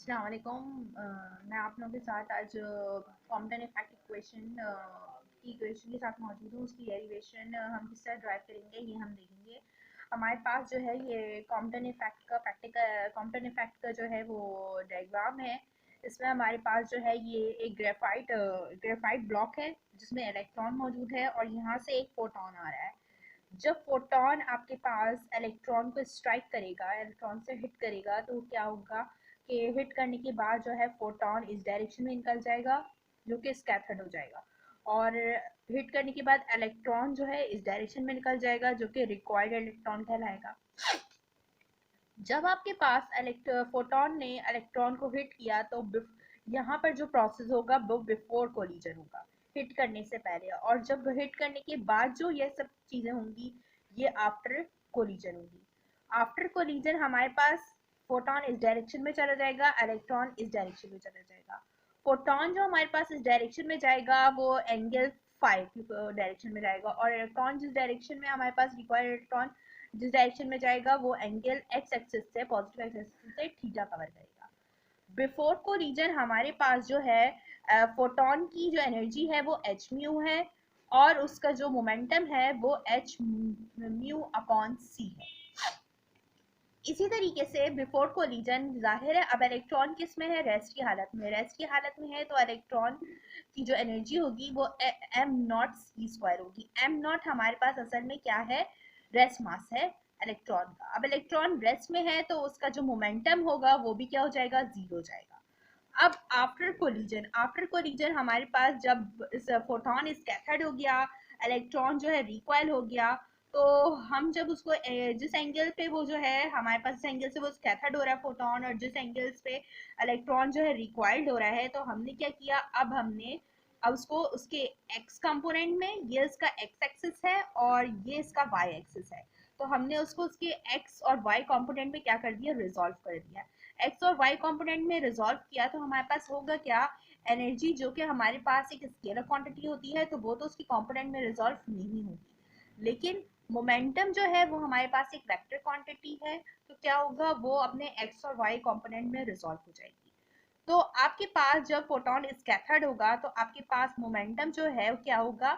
अस्सलाम वालेकुम। मैं आप लोगों के साथ आज कॉम्पटन इफेक्ट इक्वेशन की इक्वेशन के साथ मौजूद हूँ। उसकी डेरिवेशन हम किस तरह ड्राइव करेंगे ये हम देखेंगे। हमारे पास जो है ये कॉम्पटन इफेक्ट का जो है वो डायग्राम है। इसमें हमारे पास जो है ये एक ग्रेफाइट ब्लॉक है जिसमें इलेक्ट्रॉन मौजूद है और यहाँ से एक फोटोन आ रहा है। जब फोटोन आपके पास इलेक्ट्रॉन को स्ट्राइक करेगा, इलेक्ट्रॉन से हिट करेगा, तो क्या होगा कि हिट करने के बाद जो है फोटोन इस डायरेक्शन में निकल जाएगा जो कि स्कैटर्ड हो जाएगा, और हिट करने के बाद इलेक्ट्रॉन जो है इस डायरेक्शन में निकल जाएगा जो कि रिक्वायर्ड इलेक्ट्रॉन कहलाएगा। जब आपके पास फोटोन ने इलेक्ट्रॉन को हिट किया तो यहाँ पर जो प्रोसेस होगा वो बिफोर कोलिजन होगा, हिट करने से पहले, और जब हिट करने के बाद जो ये सब चीजें होंगी ये आफ्टर कोलिजन होगी। आफ्टर कोलिजन हमारे पास फोटोन इस डायरेक्शन में चला जाएगा, इलेक्ट्रॉन इस डायरेक्शन में चला जाएगा। फोटोन जो हमारे पास इस डायरेक्शन में जाएगा वो एंगल 5 की डायरेक्शन में जाएगा, और इलेक्ट्रॉन जिस डायरेक्शन में हमारे पास रिक्वायर्ड इलेक्ट्रॉन जिस डायरेक्शन में जाएगा वो एंगल एक्स एक्सिस से, पॉजिटिव एक्स एक्सिस से थीटा कवर करेगा। बिफोर को रीजन हमारे पास जो है फोटोन की जो एनर्जी है वो एच म्यू है, और उसका जो मोमेंटम है वो एच म्यू अपॉन सी है। इसी तरीके से बिफोर कोलिजन जाहिर है अब इलेक्ट्रॉन किस में है, रेस्ट की हालत में। रेस्ट की हालत में है तो इलेक्ट्रॉन की जो एनर्जी होगी वो एम नॉट सी स्क्वायर होगी। एम नॉट हमारे पास असल में क्या है, रेस्ट मास है इलेक्ट्रॉन का। अब इलेक्ट्रॉन रेस्ट में है तो उसका जो मोमेंटम होगा वो भी क्या हो जाएगा, जीरो हो जाएगा। अब आफ्टर कोलिजन हमारे पास जब इस फोटोन स्कैटर्ड हो गया, इलेक्ट्रॉन जो है रिकॉइल हो गया, तो हम जब उसको जिस एंगल पे वो जो है हमारे पास, जिस एंगल से वो स्कैटर्ड हो रहा है फोटोन और जिस एंगल्स पे इलेक्ट्रॉन जो है रिक्वायर्ड हो रहा है, तो हमने क्या किया, अब उसको उसके एक्स कंपोनेंट में, ये इसका एक्स एक्सिस है और ये इसका वाई एक्सिस है, तो हमने उसको उसके एक्स और वाई कंपोनेंट में क्या कर दिया, रिजॉल्व कर दिया। एक्स और वाई कंपोनेंट में रिजॉल्व किया तो हमारे पास होगा क्या, एनर्जी जो कि हमारे पास एक स्केलर क्वांटिटी होती है तो वो तो उसकी कंपोनेंट में रिजॉल्व नहीं होगी, लेकिन मोमेंटम जो है वो हमारे पास एक वेक्टर क्वांटिटी है, तो क्या होगा, वो अपने एक्स और वाई कंपोनेंट में रिजॉल्व हो जाएगी। तो आपके पास जब फोटोन स्कैटर्ड होगा तो आपके पास मोमेंटम जो है क्या होगा,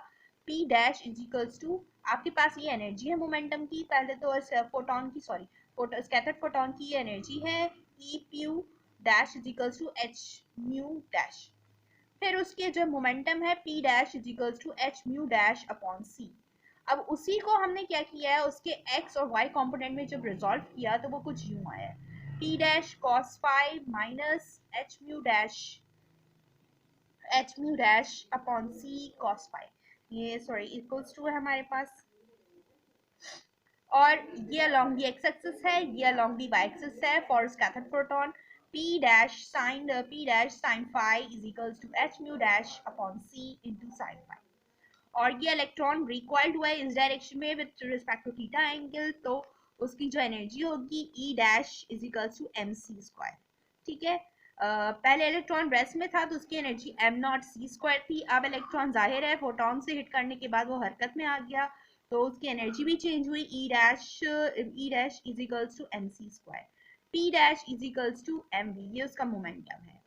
P dash is equals to, आपके पास ये एनर्जी है मोमेंटम की, पहले तो फोटोन की, सॉरी, स्कैटर्ड फोटोन की एनर्जी है E pew dash is equals to H mu dash. फिर उसके जो मोमेंटम है P dash is equals to H mu dash upon C. अब उसी को हमने क्या किया है, उसके एक्स और वाई कंपोनेंट में जब रिजॉल्व किया तो वो कुछ यूं आया है, p dash cos phi minus H mu dash upon C cos phi, ये सॉरी इक्वल्स टू है हमारे पास, और ये अलोंग दी एक्स एक्सिस है, ये अलोंग दी वाई एक्सिस है for scattered proton. p dash sine phi is equals to H mu dash upon C into sine phi, और ये इलेक्ट्रॉन रिकॉइल्ड हुआ है इस डायरेक्शन में with respect to theta angle, तो उसकी जो एनर्जी होगी E dash is equals to M C square. ठीक है, पहले इलेक्ट्रॉन रेस्ट में था तो उसकी energy M not C square थी। अब इलेक्ट्रॉन जाहिर है फोटोन से हिट करने के बाद वो हरकत में आ गया तो उसकी एनर्जी भी चेंज हुई, E dash is equals to M C square, P dash is equals to M V, ये उसका मोमेंटम है।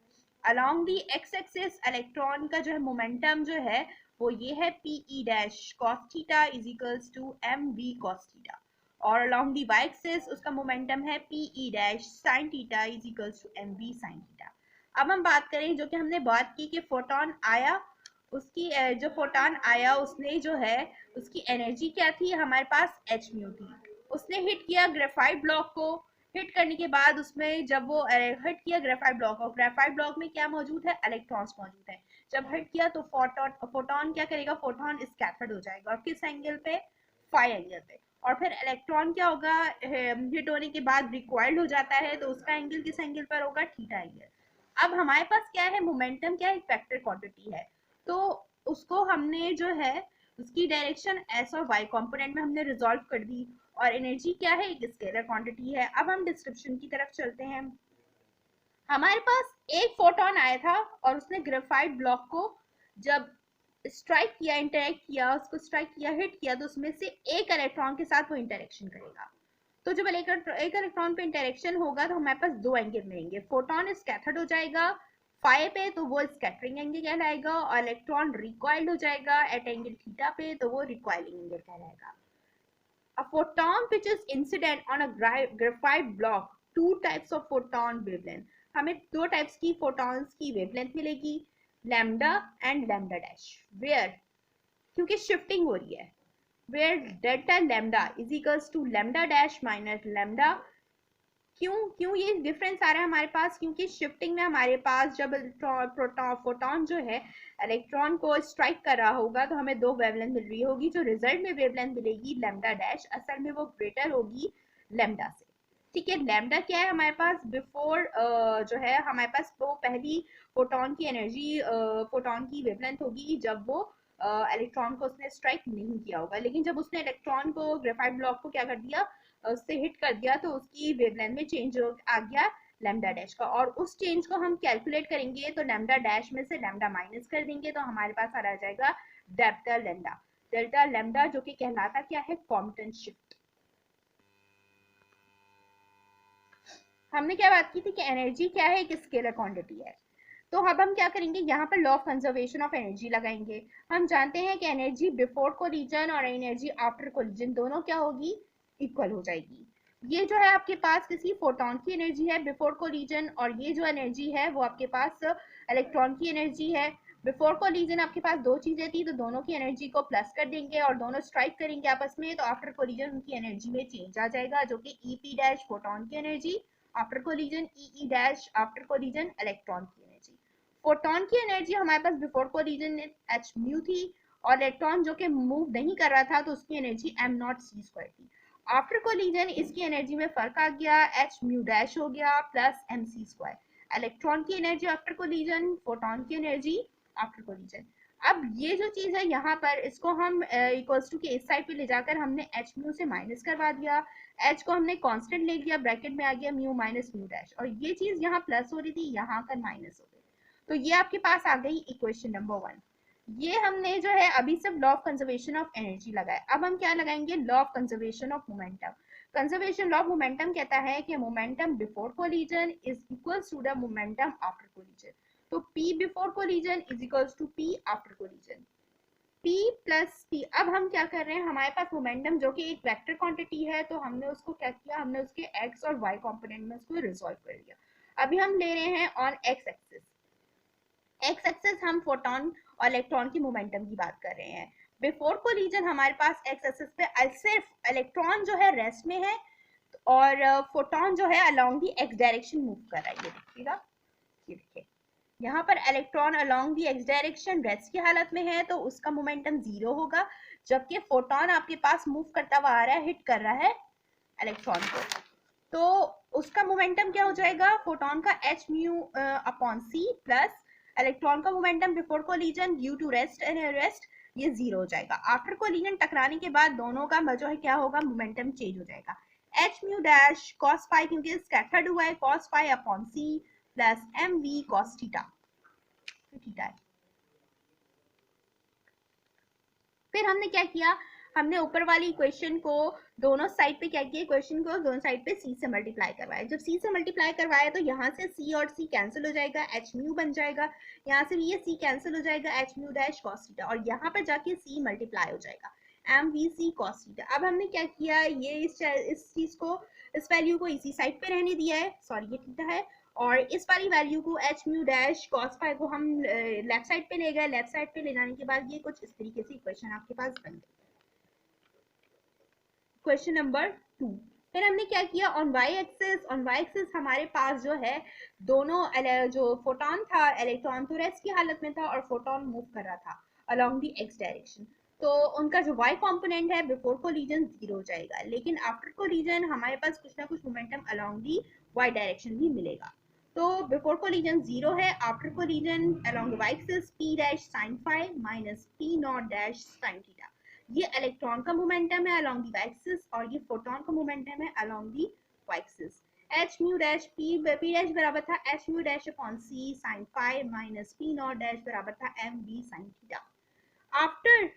Along the X axis electron का जो है मोमेंटम जो है वो ये है P E dash cos theta is equals to M V cos theta, और अलोंग दी वाई एक्सिस उसका मोमेंटम है P E dash sine theta is equals to M V sine theta. अब हम बात करें जो कि हमने बात की कि फोटोन आया, उसकी जो फोटोन आया उसने जो है उसकी एनर्जी क्या थी, हमारे पास एच म्यू थी। उसने हिट किया ग्रेफाइट ब्लॉक को, हिट करने के बाद उसमें जब वो हिट किया ग्रेफाइट ब्लॉक, और ग्रेफाइट ब्लॉक में क्या मौजूद है, इलेक्ट्रॉन्स मौजूद है। जब हिट किया तो फोटोन क्या करेगा, फोटोन स्कैटर्ड हो जाएगा, और किस एंगल पे, फाई एंगल पे, और फिर इलेक्ट्रॉन क्या होगा, हिट होने के बाद रिक्वायर्ड हो जाता है तो उसका एंगल किस एंगल पर होगा, थीटा एंगल। अब हमारे पास क्या है, मोमेंटम क्या है, एक वेक्टर क्वांटिटी है, तो उसको हमने जो है उसकी डायरेक्शन एस और वाई कंपोनेंट में हमने रिजॉल्व कर दी, और एनर्जी क्या है, एक स्केलर क्वांटिटी है। अब हम डिस्क्रिप्शन की तरफ चलते हैं। हमारे पास एक फोटोन आया था और उसने ग्रेफाइट ब्लॉक को जब स्ट्राइक किया, इंटरेक्ट किया, उसको स्ट्राइक किया, हिट किया, तो उसमें से एक इलेक्ट्रॉन के साथ वो इंटरेक्शन करेगा। तो जब एक इलेक्ट्रॉन पे इंटरेक्शन होगा तो हमारे पास दो एंगल मिलेंगे, फोटोन स्कैटर्ड हो जाएगा फाई पे तो वो स्कैटरिंग एंगल कहलाएगा, और इलेक्ट्रॉन रिकॉइल्ड हो जाएगा एट एंगल थीटा पे तो वो रिकॉइलिंग एंगल कहलाएगा। A photon which is incident on a graphite block, two types of photon wavelength, हमें दो टाइप्स की photons की wavelength मिलेगी, lambda and lambda dash, where क्योंकि shifting हो रही है, where delta lambda is equals to lambda dash minus lambda। क्यों क्यों ये डिफरेंस आ रहा है हमारे पास, क्योंकि शिफ्टिंग में हमारे पास जब प्रोटॉन फोटोन जो है इलेक्ट्रॉन को स्ट्राइक कर रहा होगा तो हमें दो वेवलेंथ मिल रही होगी, जो रिजल्ट में वेवलेंथ मिलेगी लैम्डा डैश, असल में वो ग्रेटर होगी लैम्डा से। ठीक है, लैम्डा क्या है हमारे पास, बिफोर जो है हमारे पास वो पहली फोटोन की एनर्जी फोटोन की वेवलेंथ होगी जब वो इलेक्ट्रॉन को उसने स्ट्राइक नहीं किया होगा, लेकिन जब उसने इलेक्ट्रॉन को ग्रेफाइट ब्लॉक को क्या कर दिया, उससे हिट कर दिया तो उसकी वेवलेंथ में चेंज आ गया लैम्डा डैश का, और उस चेंज को हम कैलकुलेट करेंगे तो लैम्डा डैश में से लैम्डा माइनस कर देंगे तो हमारे पास आ रह जाएगा डेल्टा लैम्डा, डेल्टा लैम्डा जो कि कहलाता क्या है, कॉम्पटन शिफ्ट। हमने क्या बात की थी कि एनर्जी क्या है, एक स्केलर क्वांटिटी है, तो अब हम क्या करेंगे, यहाँ पर law of conservation of energy लगाएंगे। हम जानते हैं कि एनर्जी बिफोर कोलिजन और एनर्जी आफ्टर कोलिजन दोनों क्या होगी, इक्वल हो जाएगी। ये जो है आपके पास किसी फोटोन की एनर्जी है बिफोर कोलिजन, और ये जो एनर्जी है वो आपके पास इलेक्ट्रॉन की एनर्जी है। बिफोर कोलिजन आपके पास दो चीजें थी तो दोनों की एनर्जी को प्लस कर देंगे और दोनों स्ट्राइक करेंगे आपस में, तो आफ्टर कोलिजन उनकी एनर्जी में चेंज आ जाएगा, जो कि ईपी डैश फोटोन की एनर्जी, आफ्टर कोलिजन ई डैश आफ्टर कोलिजन इलेक्ट्रॉन की एनर्जी। फोटोन की एनर्जी हमारे पास बिफोर कोलिजन एच म्यू थी, और इलेक्ट्रॉन जो कि मूव नहीं कर रहा था तो उसकी energy M not C square थी। आफ्टर कोलिजन इसकी एनर्जी में फर्क आ गया, एच म्यू डैश हो गया plus M C square, electron की एनर्जी आफ्टर कोलिजन, फोटोन की एनर्जी आफ्टर कोलिजन। अब ये जो चीज है यहाँ पर इसको हम इक्वल्स टू के इस साइड पे ले जाकर हमने एच म्यू से माइनस करवा दिया, एच को हमने कांस्टेंट ले लिया, ब्रैकेट में आ गया म्यू माइनस म्यू डैश, और ये चीज यहाँ प्लस हो रही थी यहाँ कर माइनस हो गई, तो ये आपके पास आ गई इक्वेशन नंबर 1। ये हमने जो है अभी सिर्फ law of conservation of energy लगाया, अब हम क्या लगाएंगे, law of conservation of momentum. Conservation law of momentum कहता है कि momentum before collision is equals to the momentum after collision, तो P before collision is equals to P after collision, P plus P। अब हम क्या कर रहे हैं, हमारे पास मोमेंटम जो कि एक वेक्टर क्वांटिटी है तो हमने उसको क्या किया, हमने उसके x और y कंपोनेंट में उसको रिजॉल्व कर लिया। अभी हम ले रहे हैं on x axis, x axis हम फोटोन और इलेक्ट्रॉन की मोमेंटम की बात कर रहे हैं। बिफोर कोलिजन हमारे पास एक्स एक्सिस पे सिर्फ इलेक्ट्रॉन जो है रेस्ट में है और फोटोन जो है along the x direction move कर रहा है, ये देखिएगा, ये देखिए यहाँ पर electron along the x direction rest की हालत में है तो उसका मोमेंटम 0 होगा, जबकि फोटोन आपके पास मूव करता हुआ आ रहा है, हिट कर रहा है इलेक्ट्रॉन को, तो उसका मोमेंटम क्या हो जाएगा, फोटोन का H mu upon C plus electron का momentum before collision due to rest and rest, ये 0 हो जाएगा। आफ्टर कोलिजन टकराने के बाद दोनों का जो है क्या होगा, मोमेंटम चेंज हो जाएगा, H mu dash cos pi क्योंकि स्कैटर्ड हुआ है, cos pi upon C plus M V cos theta, theta है। फिर हमने क्या किया, हमने ऊपर वाली इक्वेशन को दोनों साइड पे क्या किया, इक्वेशन को दोनों साइड पे c से मल्टीप्लाई करवाया, जब c से मल्टीप्लाई करवाया तो यहाँ से c और c कैंसिल हो जाएगा, h म्यू बन जाएगा, यहाँ से ये c कैंसिल हो जाएगा, h mu dash cos theta, और यहाँ पर जाके c मल्टीप्लाई हो जाएगा M V C cos theta. अब हमने क्या किया, ये इस चीज को, इस वैल्यू को इसी साइड पे रहने दिया है, सॉरी ये थीटा है, और इस वाली वैल्यू को H mu dash cos phi को हम लेफ्ट साइड पे ले गए, लेफ्ट साइड पे ले जाने के बाद ये कुछ इस तरीके से इक्वेशन आपके पास बन गई। क्वेश्चन नंबर 2, फिर हमने क्या किया, ऑन वाई एक्सिस हमारे पास जो है दोनों जो फोटोन था, इलेक्ट्रॉन तो रेस्ट की हालत में था और फोटोन मूव कर रहा था अलोंग दी एक्स डायरेक्शन, तो उनका जो y कंपोनेंट है बिफोर कोलिजन 0 हो जाएगा, लेकिन आफ्टर कोलिजन हमारे पास कुछ ना कुछ momentum along the y direction भी मिलेगा, तो बिफोर कोलिजन 0 है, after collision along y axis p dash sin phi minus p not dash sin theta, ये इलेक्ट्रॉन का मोमेंटम है अलोंग दी y एक्सिस और ये फोटोन का मोमेंटम है अलोंग दी y axis. h mu dash p dash बराबर था h mu dash upon c sin phi minus p not dash बराबर था m v sin theta. After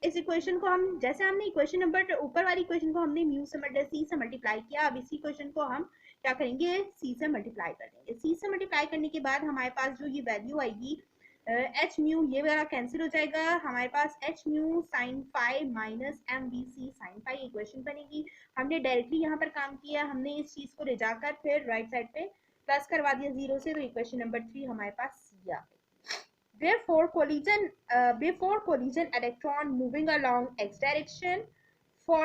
इस इक्वेशन को हम, जैसे हमने इक्वेशन नंबर ऊपर वाली इक्वेशन को हमने म्यू से सी से मल्टीप्लाई किया, अब इसी इक्वेशन को हम क्या करेंगे, सी से मल्टीप्लाई कर देंगे। सी से मल्टीप्लाई करने के बाद हमारे पास जो ये वैल्यू आएगी एच म्यू, ये वाला कैंसिल हो जाएगा, हमारे पास H mu sine five minus M V C sine five equation बनेगी। हमने डायरेक्टली यहाँ पर काम किया, हमने इस चीज को ले जाकर फिर राइट साइड पे प्लस करवा दिया जीरो से, तो इक्वेशन नंबर 3 हमारे पास सी आ गई। Before collision electron moving along x direction for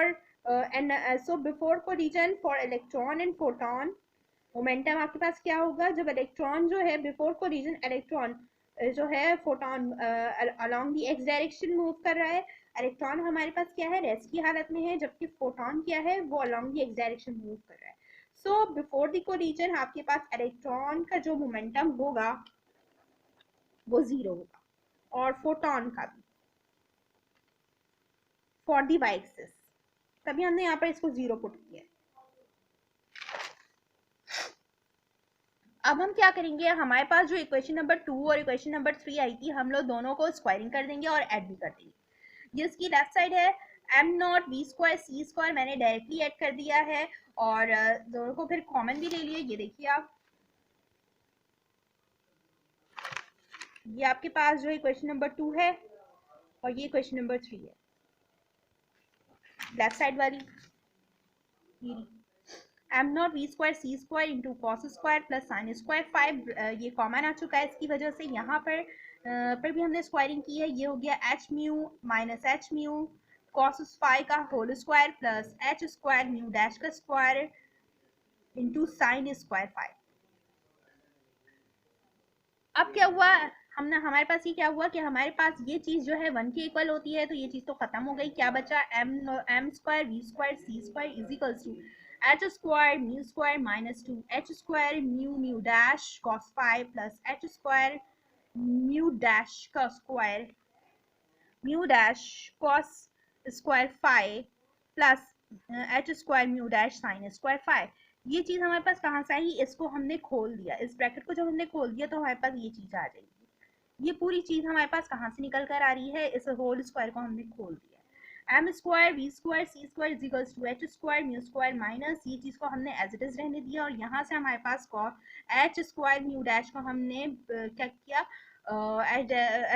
so before collision for electron and photon momentum आपके पास क्या होगा, जब इलेक्ट्रॉन जो है बिफोर कोलिजन इलेक्ट्रॉन जो है photon along the x direction move कर रहा है, इलेक्ट्रॉन हमारे पास क्या है, रेस्ट की हालत में है, जबकि फोटोन क्या है, वो along the x direction move कर रहा है। सो बिफोर द कोलिजन आपके पास इलेक्ट्रॉन का जो मोमेंटम होगा वो जीरो होगा, और फोटोन का भी फॉर दी वाई एक्सिस, तभी हमने यहाँ पर इसको जीरो पुट किया है। अब हम क्या करेंगे, हमारे पास जो इक्वेशन नंबर 2 और इक्वेशन नंबर 3 आई थी, हम लोग दोनों को स्क्वायरिंग कर देंगे और ऐड भी कर देंगे। ये इसकी लेफ्ट साइड है, M naught V square C square मैंने डायरेक्टली ऐड कर दिया है, और दोनों को फिर कॉमन भी ले लिए। ये देखिए आप, ये आपके पास जो इक्वेशन नंबर 2 है और ये इक्वेशन नंबर 3 है, लेफ्ट साइड वाली M naught V square C square into cos square plus sine square 5 ये कॉमन आ चुका है, इसकी वजह से यहाँ पर भी हमने स्क्वायरिंग की है। ये हो गया H mu minus H mu cos five का whole square plus H square mu dash का स्क्वायर इंटू साइन स्क्वायर 5। अब क्या हुआ, हमने हमारे पास ये क्या हुआ कि हमारे पास ये चीज जो है 1 के इक्वल होती है, तो ये चीज तो खत्म हो गई। क्या बचा, M square V square C square is equals to H square mu square minus 2 H square mu mu dash cos 5 plus H square mu dash का square mu dash cos square 5 plus H square mu dash sine square 5। ये चीज हमारे पास कहाँ से आई, इसको हमने खोल दिया, इस ब्रैकेट को जब हमने खोल दिया तो हमारे पास ये चीज आ जाएगी। ये पूरी चीज हमारे पास कहाँ से निकल कर आ रही है, इस होल स्क्वायर को हमने खोल दिया। M square V square C square is equals to H square mu square minus, ये चीज को हमने एज इट इज रहने दिया, और यहाँ से हमारे पास एच स्क्वायर म्यू डैश को हमने क्या किया,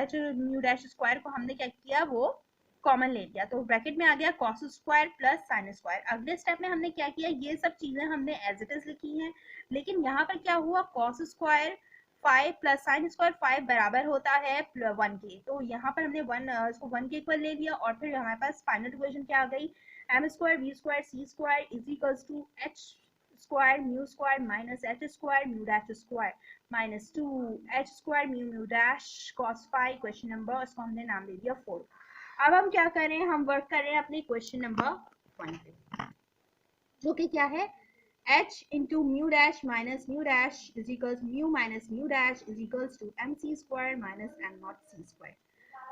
एच म्यू डैश स्क्वायर को हमने क्या किया, वो कॉमन ले लिया, तो ब्रैकेट में आ गया cos square plus sine square. अगले स्टेप में हमने क्या किया, ये सब चीजें हमने एज इट इज लिखी हैं, लेकिन यहाँ पर क्या हुआ, cos square 5 plus sine square 5 बराबर होता है 1 के, तो यहाँ पर हमने इसको 1 के इक्वल ले लिया, और फिर हमारे पास फाइनल इक्वेशन क्या आ गई, M square V square C square is equals to H square mu square minus H square mu dash square minus 2 H square mu mu dash cos 5, question number, इसको हमने नाम दे दिया 4। अब हम क्या कर रहे हैं, हम वर्क कर रहे हैं अपने क्वेश्चन नंबर 1 पे, जो कि क्या है, h into mu dash minus mu dash is equals mu minus mu dash is equals to M C square minus M not C square.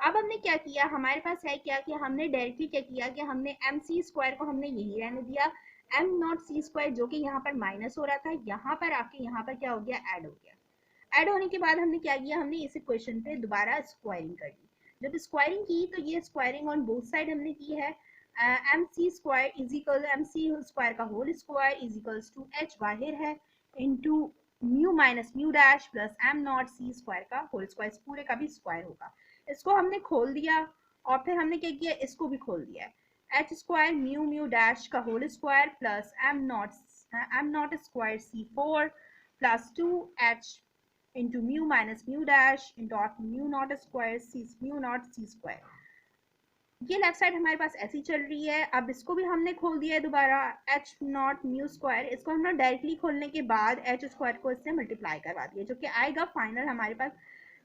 अब हमने क्या किया, हमारे पास है क्या कि हमने डायरेक्टली क्या किया कि हमने एम सी स्क्वायर को हमने यही रहने दिया, एम नॉट सी स्क्वायर जो कि यहाँ पर माइनस हो रहा था, यहाँ पर आके यहाँ पर क्या हो गया, ऐड हो गया। ऐड होने के बाद हमने क्या किया, हमने इस इक्वेशन पे दोबारा स्क्वायरिंग कर दी। जब स्क्वायरिंग की तो ये स्क्वायरिंग ऑन बोथ साइड हमने की है, M C square is equal M C square का whole square is equals to H बाहर है into mu minus mu dash plus M not C square का होल स्क्वायर, पूरे का भी स्क्वायर होगा। इसको हमने खोल दिया, और फिर हमने क्या किया, इसको भी खोल दिया, H square mu mu dash का whole square plus M not square C 4 plus 2 H into mu minus mu dash into mu not square C mu not C square. ये लेफ्ट साइड हमारे पास ऐसी चल रही है। अब इसको भी हमने खोल दिया है दोबारा, एच नॉट म्यू स्क्वायर, इसको हमने डायरेक्टली खोलने के बाद एच स्क्वायर को इससे मल्टीप्लाई करवा दिया, जो कि आएगा फाइनल हमारे पास,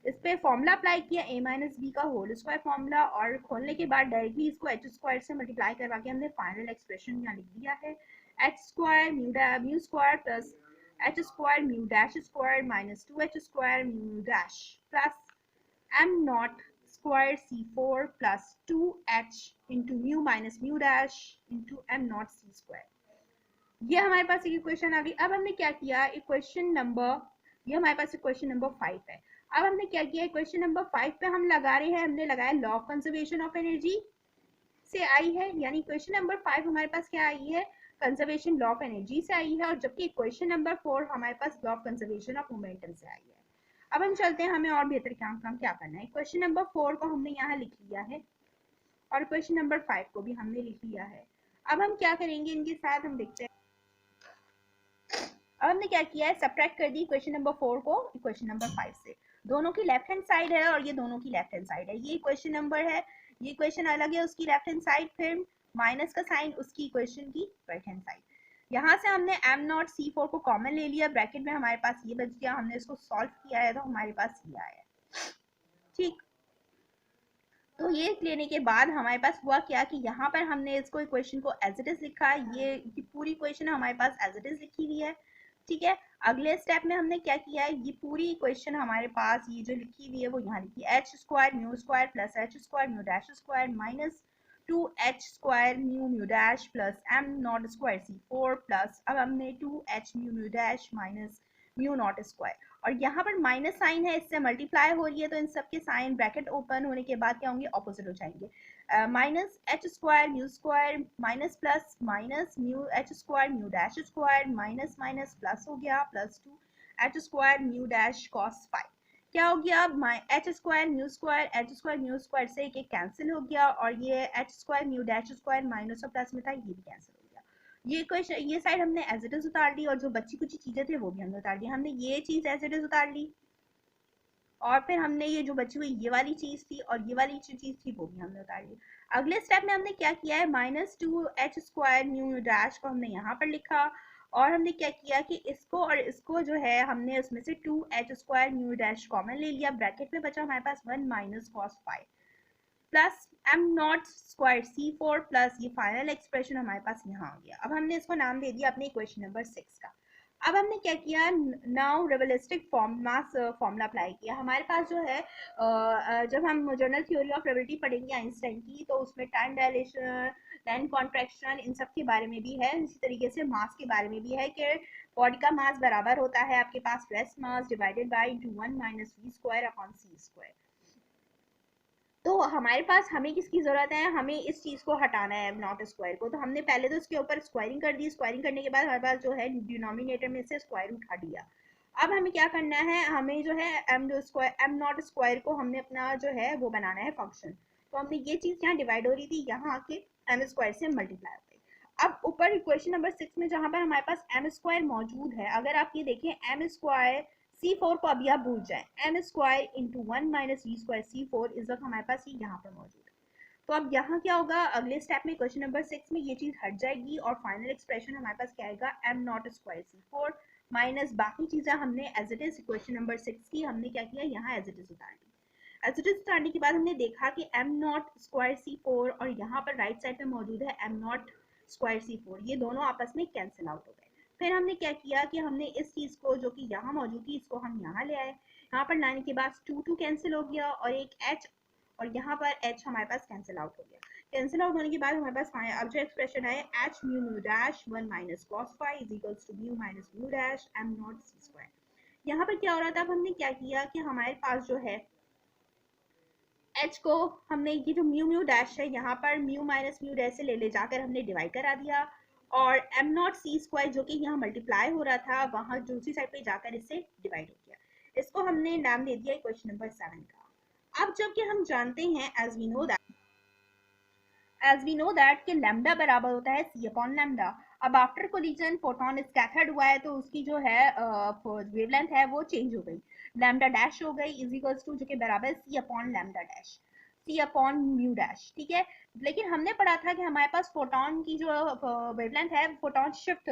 इस पे फॉर्मूला अप्लाई किया ए माइनस बी का होल स्क्वायर फॉर्मूला, और खोलने के बाद डायरेक्टली इसको एच स्क्वायर से मल्टीप्लाई करवा के हमने फाइनल एक्सप्रेशन यहाँ लिख दिया है, H square mu square plus H square mu dash square minus 2 H square mu dash plus M not square c4 plus 2h into mu minus mu dash into M not C square. ये हमारे पास एक equation आ गई। अब हमने क्या किया, equation number, ये हमारे पास इक्वेशन नंबर 5 है। अब हमने क्या किया है, क्वेश्चन नंबर 5 पे हम लगा रहे हैं, हमने लगाया law of conservation of energy से आई है, यानी क्वेश्चन नंबर 5 हमारे पास क्या आई है, कंजर्वेशन लॉ ऑफ एनर्जी से आई है, और जबकि क्वेश्चन नंबर 4 हमारे पास law of conservation of momentum से आई है। अब हम चलते हैं, हमें और बेहतर काम क्या करना है। क्वेश्चन नंबर 4 को हमने यहाँ लिख लिया है और क्वेश्चन नंबर 5 को भी हमने लिख लिया है। अब हम क्या करेंगे इनके साथ, हम देखते हैं। अब हमने क्या किया है, सब्ट्रैक्ट कर दी क्वेश्चन नंबर 4 को क्वेश्चन नंबर 5 से। दोनों की लेफ्ट हैंड साइड है और ये दोनों की लेफ्ट हैंड साइड है। ये क्वेश्चन नंबर है, ये क्वेश्चन अलग है उसकी लेफ्ट हैंड साइड, फिर माइनस का साइन उसकी क्वेश्चन की राइट हैंड साइड। यहाँ से हमने m0c4 को कॉमन ले लिया, ब्रैकेट में हमारे पास ये बच गया, हमने इसको सॉल्व किया है तो हमारे पास ये आया। ठीक, तो ये लेने के बाद हमारे पास हुआ क्या कि यहाँ पर हमने इसको इक्वेशन को एज इट इज लिखा, ये पूरी इक्वेशन हमारे पास एज इट इज लिखी हुई है। ठीक है, अगले स्टेप में हमने क्या किया है, ये पूरी इक्वेशन हमारे पास ये जो लिखी हुई है वो यहाँ लिखी है, H square mu square plus H square mu dash square minus 2h square mu mu dash plus m not square c4 plus, अब हमने 2h mu mu dash minus mu not square, और यहाँ पर माइनस साइन है, इससे multiply हो रही है, तो इन सब के साइन ब्रैकेट ओपन होने के बाद क्या होंगे, ऑपोजिट हो जाएंगे। Minus H square mu square minus plus minus mu H square mu dash square minus minus plus हो गया plus 2h square mu dash cos five. क्या हो गया, एच स्क्वायर म्यू स्क्वायर से एक कैंसिल हो गया, और ये H square mu dash square minus और प्लस में था, ये भी कैंसिल हो गया। ये क्वेश्चन, ये साइड हमने एज इट इज उतार ली, और जो बच्ची कुछ चीजें थे वो भी हमने उतार ली। हमने ये चीज एज इट इज उतार ली, और फिर हमने ये जो बची हुई ये वाली चीज थी और ये वाली जो चीज थी वो भी हमने उतार ली। अगले स्टेप में हमने क्या किया है, minus 2h square mu dash को हमने यहाँ पर लिखा, और हमने क्या किया कि इसको और इसको जो है हमने उसमें से 2h square mu dash common ले लिया, ब्रैकेट में बचा हमारे पास 1 minus cos 5 plus m not square c4 plus ये फाइनल एक्सप्रेशन हमारे पास यहाँ आ गया। अब हमने इसको नाम दे दिया अपने इक्वेशन नंबर 6 का। अब हमने क्या किया, नाउ रिबलिस्टिक मास फॉर्मूला अप्लाई किया। हमारे पास जो है जब हम जनरल थ्योरी ऑफ रिलेटिविटी पढ़ेंगे आइंस्टाइन की, तो उसमें टाइम डायलेशन, टाइम कॉन्ट्रैक्शन, इन सब के बारे में भी है, इसी तरीके से मास के बारे में भी है कि बॉडी का मास बराबर होता है आपके पास rest mass divided by 1 minus V square upon C square. तो हमारे पास हमें किसकी जरूरत है, हमें इस चीज को हटाना है नॉट स्क्वायर को, तो हमने पहले तो इसके ऊपर स्क्वायरिंग कर दी, स्क्वायरिंग करने के बाद हमारे पास जो है डिनोमिनेटर में से स्क्वायर उठा दिया। अब हमें क्या करना है, हमें जो है एम नॉट स्क्वायर को हमने अपना जो है वो बनाना है फंक्शन। तो हमने ये चीज यहाँ डिवाइड हो रही थी, यहाँ आके एम स्क्वायर से मल्टीप्लाई हो गई। अब ऊपर इक्वेशन नंबर 6 में जहां पर हमारे पास एम स्क्वायर मौजूद है, अगर आप ये देखें एम स्क्वायर C4 को अभी आप भूल जाएं, M square into 1 minus V square C4 इस वक्त हमारे पास ये यहाँ पर मौजूद है। तो अब यहाँ क्या होगा, अगले स्टेप में क्वेश्चन नंबर 6 में ये चीज हट जाएगी और फाइनल एक्सप्रेशन हमारे पास क्या आएगा, am not square C4 minus बाकी चीजें हमने as it is question number 6 की हमने क्या किया, यहाँ एज इट इज उतार दी। एज इट इज उतारने के बाद हमने देखा कि एम नॉट स्क्वायर C4 और यहाँ पर राइट साइड पे मौजूद है एम नॉट स्क्वायर C4, ये दोनों आपस में कैंसिल आउट हो गए। फिर हमने क्या किया कि हमने इस चीज को जो कि यहाँ मौजूद थी इसको हम यहाँ ले आए, यहाँ पर लाने के बाद 2 कैंसिल हो गया और एक h, और यहाँ पर h हमारे पास कैंसिल आउट हो गया। कैंसिल आउट होने के बाद हमारे पास अब जो एक्सप्रेशन है h mu mu dash 1 minus cos phi is equals to mu minus mu dash m not c square. यहाँ पर क्या हो रहा था, अब हमने क्या किया कि हमारे पास जो है h को हमने ये जो म्यू म्यू डैश है यहाँ पर म्यू माइनस म्यू डैश से ले जाकर हमने डिवाइड करा दिया, और एम नॉट सी स्क्वायर जो कि यहाँ मल्टीप्लाई हो रहा था वहां दूसरी साइड पे जाकर इससे डिवाइड हो गया। इसको हमने नाम दे दिया क्वेश्चन नंबर 7 का। अब जबकि हम जानते हैं एज वी नो दैट कि लैम्डा बराबर होता है सी अपॉन लैम्डा। अब आफ्टर कोलिजन फोटोन स्कैटर्ड हुआ है तो उसकी जो है वेवलेंथ है वो चेंज हो गई, लैम्डा डैश हो गई इज इक्वल्स टू जो कि बराबर सी अपॉन लैम्डा डैश, सी अपॉन म्यू डैश। ठीक है, लेकिन हमने पढ़ा था कि हमारे पास फोटोन की जो वेवलेंथ है फोटोन शिफ्ट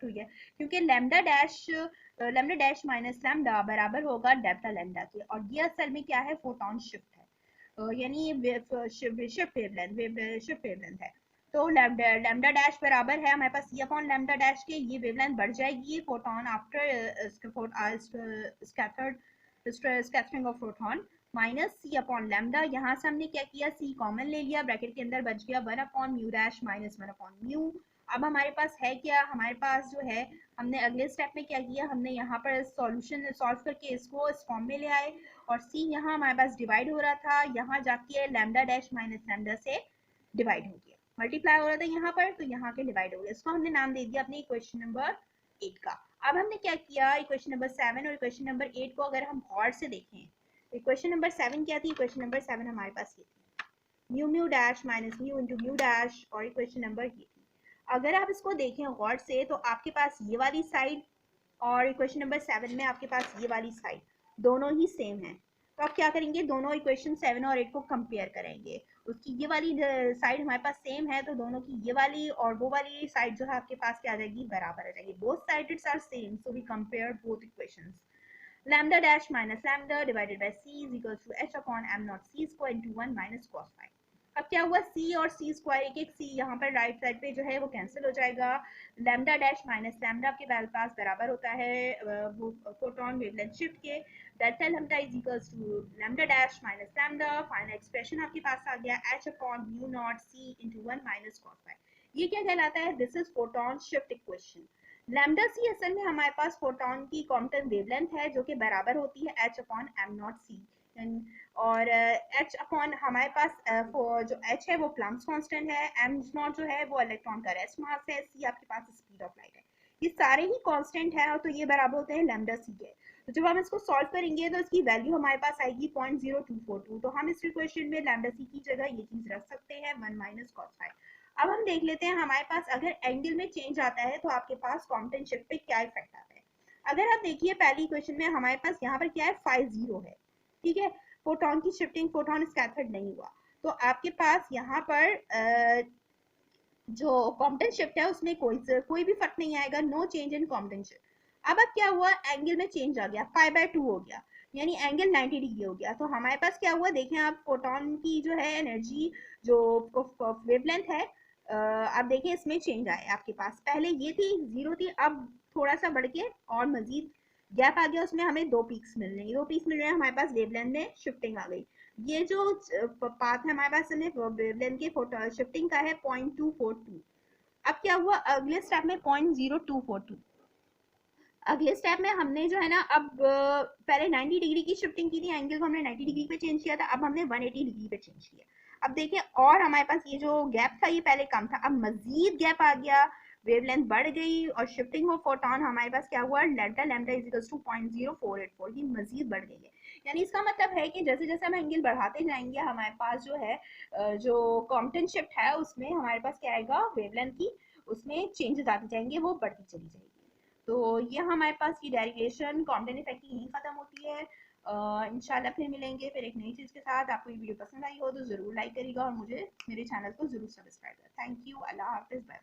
हुई है, क्योंकि लैम्डा डैश माइनस लैम्डा बराबर होगा डेल्टा लैम्डा के, और ये असल में क्या है, फोटोन शिफ्ट है, यानी शिफ्ट वेवलेंथ है। तो लैम्डा डैश बराबर है हमारे पास सी अपॉन लैम्डा डैश के, ये वेवलेंथ बढ़ जाएगी photon after scattering of photon minus C upon lambda. यहाँ से हमने क्या किया, सी कॉमन ले लिया, ब्रैकेट के अंदर बच गया 1 upon mu dash minus 1 upon mu, अब हमारे पास है क्या, हमारे पास जो है हमने अगले स्टेप में क्या किया, हमने यहाँ पर सॉल्यूशन सॉल्व करके इसको इस फॉर्म में ले आए और सी यहाँ हमारे पास डिवाइड हो रहा था, यहाँ जाके लैम्डा डैश माइनस लैम्डा से डिवाइड हो गया, मल्टीप्लाई हो रहा था यहाँ पर, तो यहाँ के डिवाइड हो गया, इसको हमने नाम दे दिया अपने इक्वेशन नंबर 8 का। अब हमने क्या किया, इक्वेशन नंबर 7 और इक्वेशन नंबर 8 को अगर हम गौर से देखें, इक्वेशन नंबर 7 क्या थी, इक्वेशन नंबर 7 हमारे पास ये थी mu mu dash minus mu into mu dash, और इक्वेशन नंबर ये थी। अगर आप इसको देखें गौर से तो आपके पास ये वाली साइड और इक्वेशन नंबर 7 में आपके पास ये वाली साइड दोनों ही सेम है, तो आप क्या करेंगे, दोनों इक्वेशन 7 और 8 को कंपेयर करेंगे, उसकी ये वाली साइड हमारे पास सेम है तो दोनों की ये वाली और वो वाली साइड जो है आपके पास क्या आ जाएगी, बराबर आ जाएगी, both sides are same, so we compare both equations. lambda dash minus lambda divided by c is equals to h upon m naught c square into 1 minus cos phi। अब क्या हुआ, c और c स्क्वायर, एक एक c यहाँ पर right side पे जो है वो कैंसिल हो जाएगा, लैम्डा डैश माइनस लैम्डा आपके पास बराबर होता है वो फोटोन वेवलेंथ शिफ्ट के, delta lambda is equals to lambda dash minus lambda, final expression आपके पास आ गया h upon mu naught c into 1 minus cos phi। ये क्या कहलाता है, this is photon shift equation. Lambda C असल में हमारे पास फोटोन की क्वांटम वेवलेंथ है जो कि बराबर होती है h upon m not c, और h अपॉन हमारे पास जो h है वो प्लम्स कांस्टेंट है, m नॉट जो है वो इलेक्ट्रॉन का रेस्ट मास है, c आपके पास स्पीड ऑफ लाइट है, ये सारे ही कांस्टेंट है और तो ये बराबर होते हैं लैम्डा c के। तो जब हम इसको सॉल्व करेंगे तो इसकी वैल्यू हमारे पास आएगी 0.0242, तो हम इस इक्वेशन में लैम्डा c की जगह ये चीज रख सकते हैं 1 माइनस कॉस फाई। अब हम देख लेते हैं हमारे पास अगर एंगल में चेंज आता है तो आपके पास क्वांटम शिफ्ट पे क्या इफेक्ट आता है। अगर आप देखिए पहली इक्वेशन में हमारे पास यहाँ पर क्या है, फाई जीरो है, ठीक है, फोटोन की शिफ्टिंग, फोटोन स्कैटर्ड नहीं हुआ, तो आपके पास यहाँ पर जो कॉम्पटन शिफ्ट है उसमें कोई भी फर्क नहीं आएगा, no change in Compton shift. अब क्या हुआ, एंगल में चेंज आ गया, पाई बाय 2 हो गया, यानी एंगल 90 डिग्री हो गया, तो हमारे पास क्या हुआ, देखें आप फोटोन की जो है एनर्जी जो वेवलेंथ है, आप देखें इसमें चेंज आया आपके पास, पहले ये थी 0 थी, अब थोड़ा सा बढ़ के और मजीद गैप आ गया, उसमें हमें दो पीक्स मिल रहे हैं, दो पीक्स मिल रहे हैं, हमारे पास वेवलेंथ में शिफ्टिंग आ गई। ये जो पाथ है हमारे पास वेवलेंथ के शिफ्टिंग का है 0.242। अब क्या हुआ, अगले स्टेप में 0.0242, अगले स्टेप में हमने जो है ना अब पहले 90 डिग्री की शिफ्टिंग की थी, एंगल को हमने 90 डिग्री पे चेंज किया था, अब हमने 180 डिग्री पे चेंज किया। अब देखिए और हमारे पास ये जो गैप था ये पहले कम था, अब मजीद गैप आ गया, वेवलेंथ बढ़ गई और शिफ्टिंग ऑफ फोटोन हमारे पास क्या हुआ, delta lambda is equals to 0.0484, ये मजीद बढ़ गई है। यानी इसका मतलब है कि जैसे जैसे हम एंगल बढ़ाते जाएंगे हमारे पास जो है जो कॉम्पटन शिफ्ट है उसमें हमारे पास क्या आएगा, वेवलेंथ की उसमें चेंजेस आते जाएंगे, वो बढ़ती चली जाएगी। तो ये हमारे पास की डेरिवेशन कॉम्पटन इफेक्ट की यहीं खत्म होती है। इंशाल्लाह फिर मिलेंगे फिर एक नई चीज़ के साथ। आपको ये वीडियो पसंद आई हो तो ज़रूर लाइक करिएगा और मुझे मेरे चैनल को ज़रूर सब्सक्राइब करें। थैंक यू, अल्लाह हाफिज़, बाय।